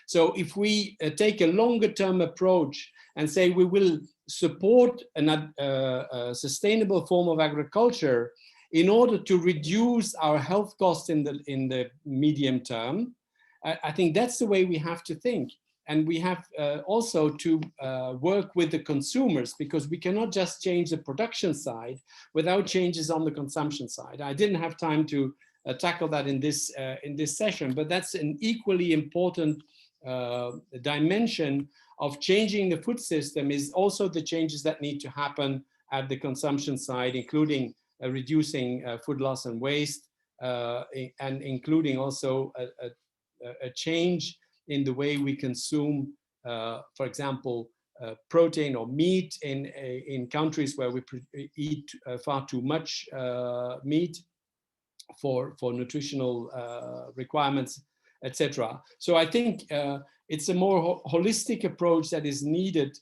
So if we take a longer-term approach and say we will support a sustainable form of agriculture in order to reduce our health costs in the medium term, I think that's the way we have to think. And we have also to work with the consumers, because we cannot just change the production side without changes on the consumption side. I didn't have time to tackle that in this session, but that's an equally important dimension of changing the food system, is also the changes that need to happen at the consumption side, including reducing food loss and waste, and including also a change in the way we consume, for example, protein or meat in countries where we eat far too much meat for nutritional requirements, etc. So I think it's a more holistic approach that is needed.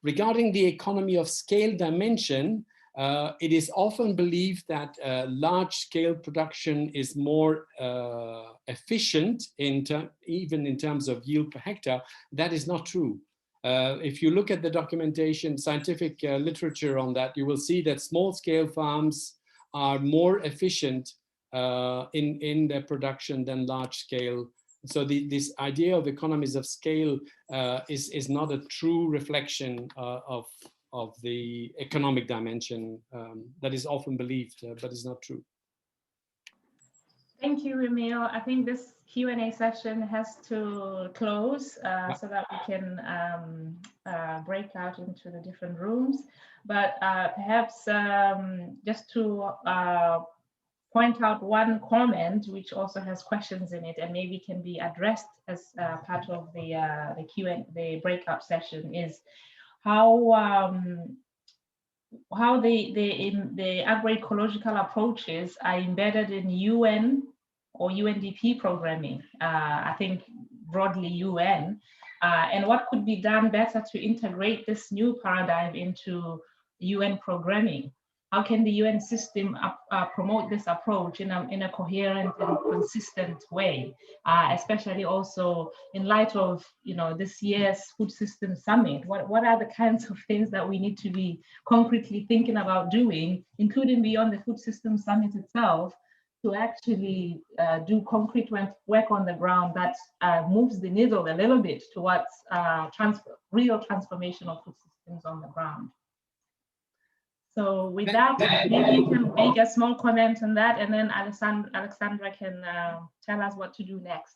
Regarding the economy of scale dimension, it is often believed that large-scale production is more efficient, even in terms of yield per hectare. That is not true. If you look at the documentation, scientific literature on that, you will see that small-scale farms are more efficient in their production than large-scale. So this idea of economies of scale is not a true reflection of the economic dimension that is often believed, but is not true. Thank you, Emil. I think this Q&A session has to close so that we can break out into the different rooms. But perhaps just to point out one comment which also has questions in it and maybe can be addressed as part of the breakout session is how the agroecological approaches are embedded in UN or UNDP programming, I think broadly UN, and what could be done better to integrate this new paradigm into UN programming. How can the UN system promote this approach in a coherent and consistent way, especially also in light of this year's Food System Summit? What are the kinds of things that we need to be concretely thinking about doing, including beyond the Food System Summit itself, to actually do concrete work on the ground that moves the needle a little bit towards real transformation of food systems on the ground? So with that, maybe you can make a small comment on that, and then Alexandra can tell us what to do next.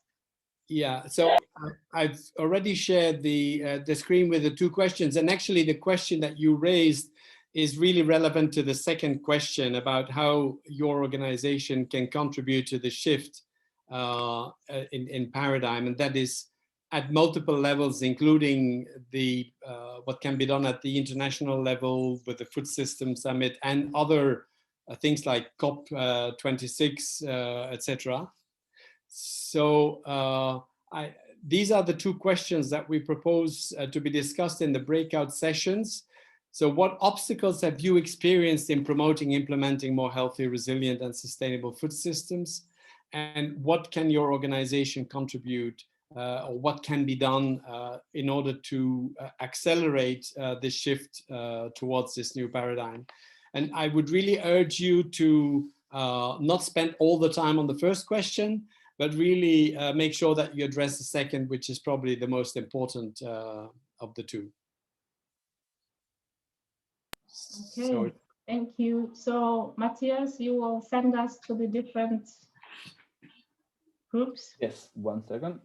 Yeah, so I've already shared the screen with the two questions, and actually the question that you raised is really relevant to the second question about how your organization can contribute to the shift in paradigm, and that is at multiple levels, including what can be done at the international level with the Food System Summit and other things like COP26, etc. So these are the two questions that we propose to be discussed in the breakout sessions. So what obstacles have you experienced in promoting, implementing more healthy, resilient, and sustainable food systems? And what can your organization contribute, or what can be done in order to accelerate this shift towards this new paradigm? And I would really urge you to not spend all the time on the first question, but really make sure that you address the second, which is probably the most important of the two. Okay, so, thank you. So Matthias, you will send us to the different groups. Yes, 1 second.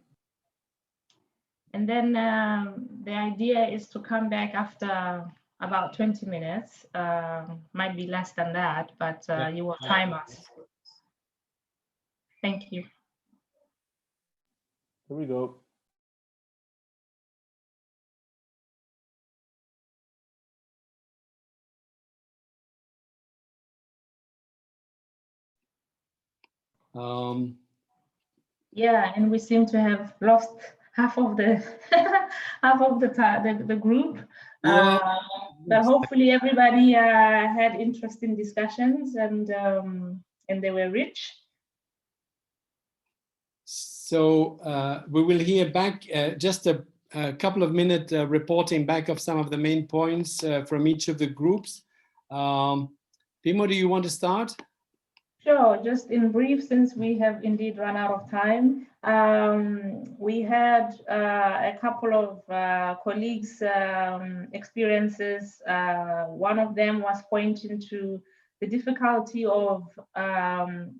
And then the idea is to come back after about 20 minutes, might be less than that, but you will time us. Thank you. Here we go. Yeah, and we seem to have lost half of the the group. But hopefully everybody had interesting discussions and they were rich. So we will hear back just a couple of minutes reporting back of some of the main points from each of the groups. Pimo, do you want to start? Sure, just in brief, since we have indeed run out of time. We had a couple of colleagues' experiences. One of them was pointing to the difficulty of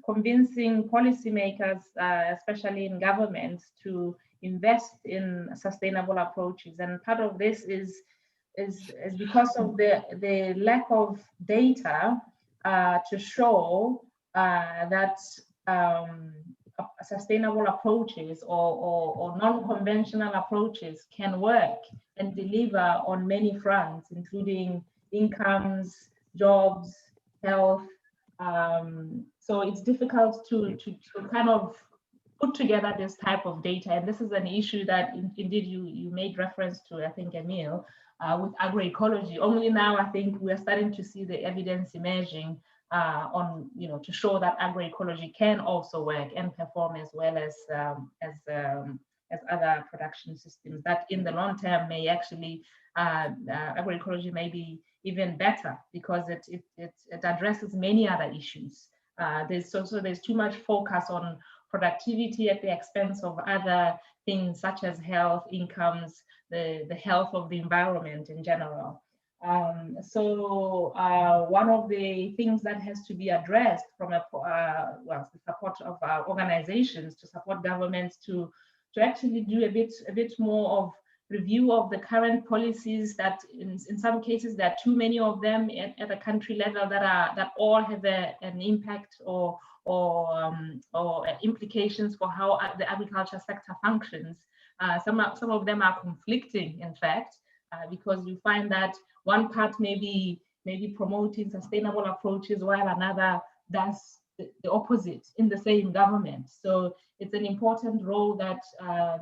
convincing policymakers, especially in governments, to invest in sustainable approaches. And part of this is is because of the lack of data to show that sustainable approaches or non-conventional approaches can work and deliver on many fronts, including incomes, jobs, health. So it's difficult to kind of put together this type of data. And this is an issue that indeed you made reference to, I think, Emil, with agroecology. Only now I think we're starting to see the evidence emerging on, to show that agroecology can also work and perform as well as other production systems that in the long term may actually, agroecology may be even better because it addresses many other issues. There's too much focus on productivity at the expense of other things such as health, incomes, the health of the environment in general. So one of the things that has to be addressed from the support of our organizations to support governments to actually do a bit more of review of the current policies that in some cases there are too many of them at a country level that all have an impact or implications for how the agriculture sector functions. Some of them are conflicting, in fact, because you find that one part may be promoting sustainable approaches while another does the opposite in the same government. So it's an important role that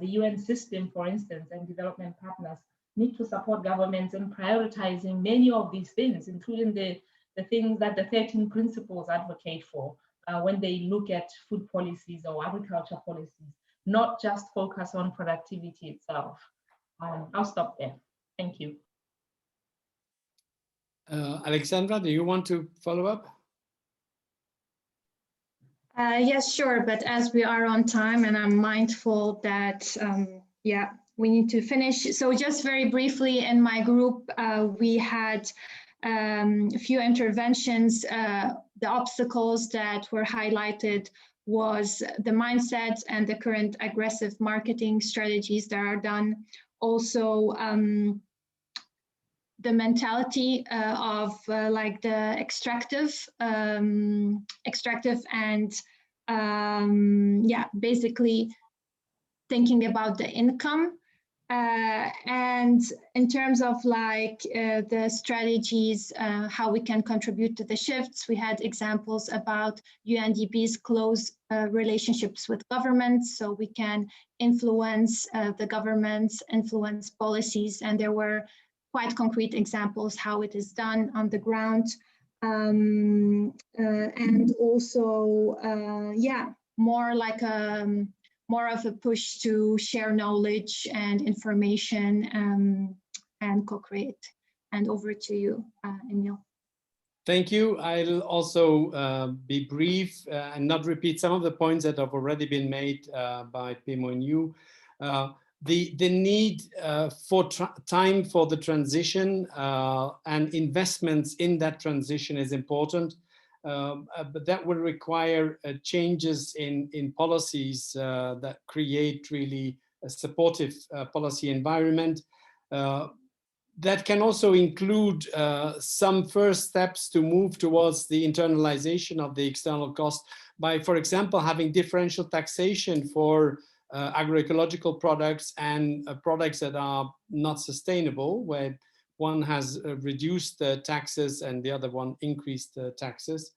the UN system, for instance, and development partners need to support governments in prioritizing many of these things, including the things that the 13 principles advocate for when they look at food policies or agriculture policies, not just focus on productivity itself. I'll stop there. Thank you. Alexandra, do you want to follow up? Yes, sure. But as we are on time and I'm mindful that, we need to finish. So just very briefly in my group, we had a few interventions. The obstacles that were highlighted was the mindset and the current aggressive marketing strategies that are done. Also, the mentality of like the extractive and basically thinking about the income. And in terms of like the strategies, how we can contribute to the shifts, we had examples about UNDP's close relationships with governments, so we can influence the governments, influence policies, and there were quite concrete examples how it is done on the ground. And also, more of a push to share knowledge and information and co-create. And over to you, Emil. Thank you. I'll also be brief and not repeat some of the points that have already been made by Pimo and you. The need for time for the transition and investments in that transition is important, but that will require changes in policies that create really a supportive policy environment. That can also include some first steps to move towards the internalization of the external cost by, for example, having differential taxation for agroecological products and products that are not sustainable, where one has reduced taxes and the other one increased taxes.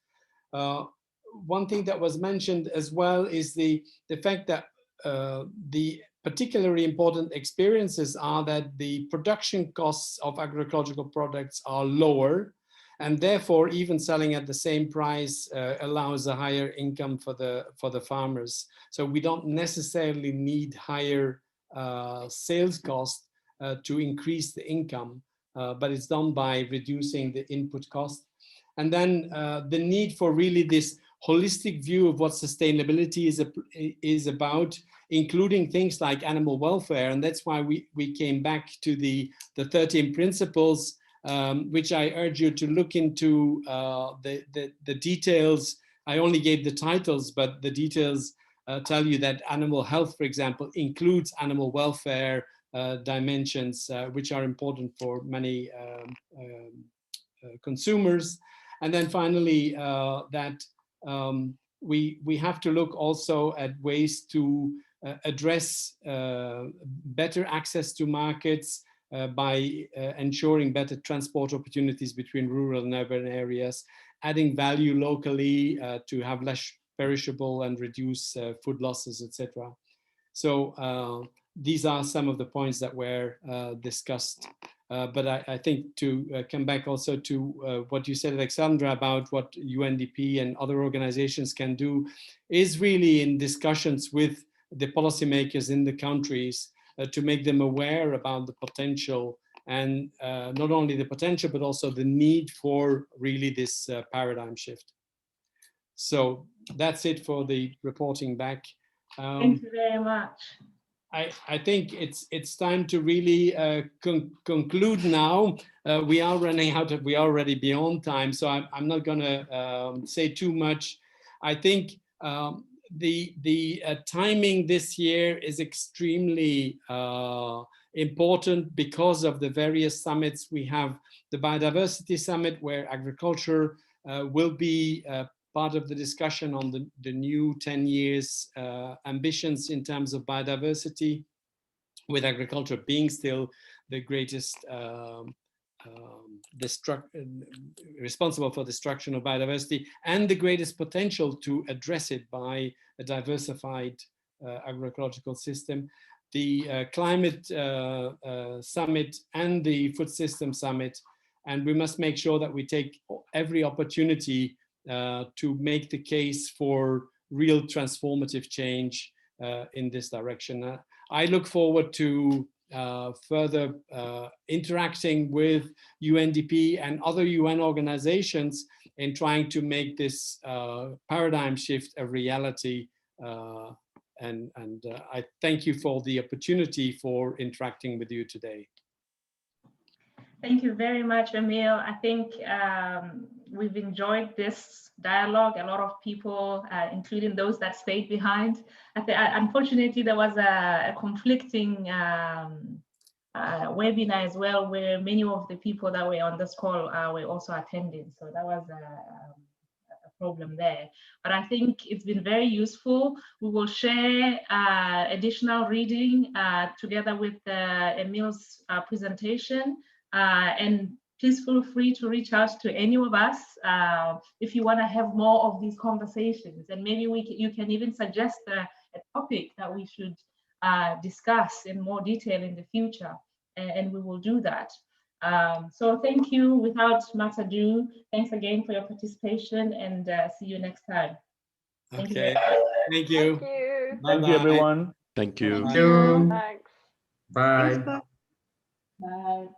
One thing that was mentioned as well is the fact that the particularly important experiences are that the production costs of agroecological products are lower, and therefore even selling at the same price allows a higher income for the farmers. So we don't necessarily need higher sales cost to increase the income, but it's done by reducing the input cost. And then the need for really this holistic view of what sustainability is about, including things like animal welfare. And that's why we came back to the 13 principles, which I urge you to look into the details. I only gave the titles, but the details tell you that animal health, for example, includes animal welfare, dimensions, which are important for many consumers. And then finally, that we have to look also at ways to address better access to markets by ensuring better transport opportunities between rural and urban areas, adding value locally to have less perishable and reduce food losses, etc. So these are some of the points that were discussed. But I think to come back also to what you said, Alexandra, about what UNDP and other organizations can do is really in discussions with the policymakers in the countries to make them aware about the potential, and not only the potential, but also the need for really this paradigm shift. So that's it for the reporting back. Thank you very much. I think it's time to really conclude now. We are running out of, we are already beyond time, so I'm not going to say too much. I think the timing this year is extremely important because of the various summits. We have the Biodiversity Summit, where agriculture will be part of the discussion on the new 10 years ambitions in terms of biodiversity, with agriculture being still the greatest responsible for destruction of biodiversity and the greatest potential to address it by a diversified agroecological system. The Climate Summit and the Food System Summit, and we must make sure that we take every opportunity to make the case for real transformative change in this direction. I look forward to further interacting with UNDP and other UN organizations in trying to make this paradigm shift a reality. And I thank you for the opportunity for interacting with you today. Thank you very much, Emil. I think we've enjoyed this dialogue. A lot of people, including those that stayed behind. Unfortunately, there was a conflicting webinar as well, where many of the people that were on this call were also attending. So that was a problem there. But I think it's been very useful. We will share additional reading together with Emil's presentation. And please feel free to reach out to any of us if you want to have more of these conversations. And maybe you can even suggest a topic that we should discuss in more detail in the future, and we will do that. So thank you. Without much ado, thanks again for your participation, and see you next time. Thank you. Thank you. Thank you. Thank you, everyone. Thank you. Thanks. Bye. Bye.